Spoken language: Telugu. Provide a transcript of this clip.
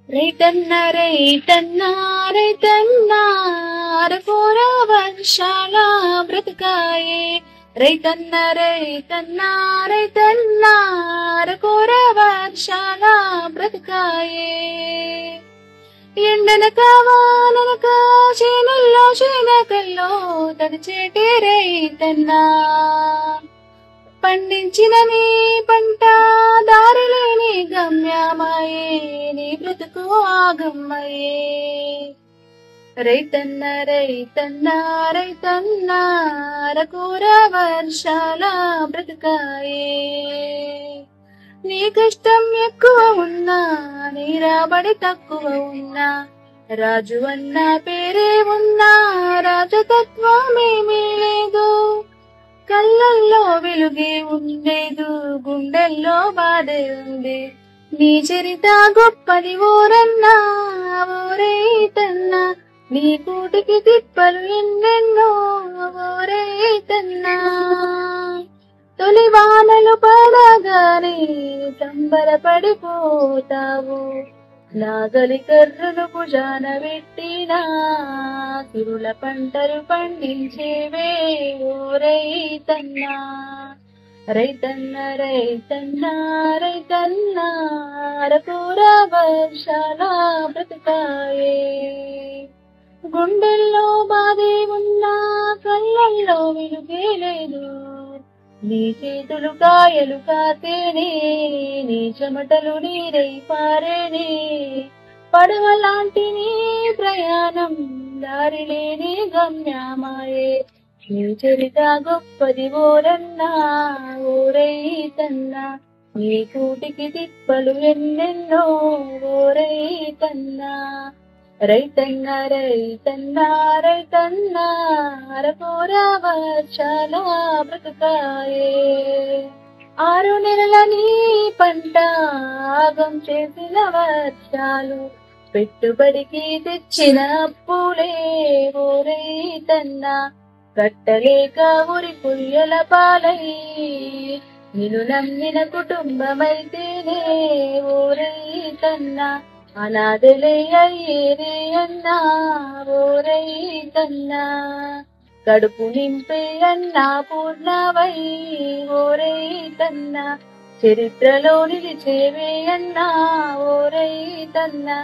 రైతన్న రైతన్న రైతన్న అరకొర వర్షాల బ్రతుకాయే. రైతన్న రైతన్న రైతన్న అరకొర వర్షాల బ్రతుకాయే. ఎండనక వాననక చేనుల్లో చేనకల్లో తడిచేటి రైతన్నా, పండించిన నీ పంట దారిలేని గమ్యమాయే, నీ బ్రతుకు ఆగమ్మయే. రైతన్న రైతన్న రైతన్న అరకొర వర్షాల బ్రతుకాయే. నీ కష్టం ఎక్కువ ఉన్నా, నీ రాబడి తక్కువ ఉన్నా, రాజు అన్న పేరే ఉన్నా రాజతత్వమేమీ లేదు. కళ్ళల్లో వెలుగే ఉండేదు, గుండెల్లో బాధే ఉంది. నీ చరిత గొప్పది ఓరన్నా, ఓ రైతన్నా, నీ కూటికి తిప్పలు ఎన్నెన్నో ఓ రైతన్నా. తొలి వానలు పడగానే సంబరపడిపోతావు, నాగలి కర్రులు భుజాన పెట్టినా సిరుల పంటలు పండించేవే ఓ రైతన్నా. రైతన్న రైతన్న రైతన్న అరకొర వర్షాల బ్రతుకాయే. గుండెల్లో బాధే ఉన్నా, కళ్ళల్లో వెలుగే లేదు. నీ చేతులు కాయలు కాతేనే, నీ చెమటలు నీరై పారేనే. పడవలాంటి నీ ప్రయాణం దారిలేని గమ్యమాయే, నీ చరిత గొప్పది ఓరన్నా, ఓ రైతన్నా, నీ కూటికి తిప్పలు ఎన్నెన్నో ఓ రైతన్నా. రైతన్న రైతన్న రైతన్న అరకొర వర్షాల బ్రతుకాయే. 6 నెలల నీ పంట ఆగం చేసిన వర్షాలు, పెట్టుబడికి తెచ్చిన అప్పులే ఓ రైతన్న. కట్టలేక ఉరి పుయ్యల పాలై నిన్ను నమ్మిన కుటుంబమైతేనే ఓ రైతన్న, అనాథలే అయ్యేరే అన్నా ఓ రైతన్నా. కడుపు నింపే అన్నా పూర్ణవై ఓ రైతన్నా, చరిత్రలో నిలిచేవే అన్నా ఓ రైతన్నా.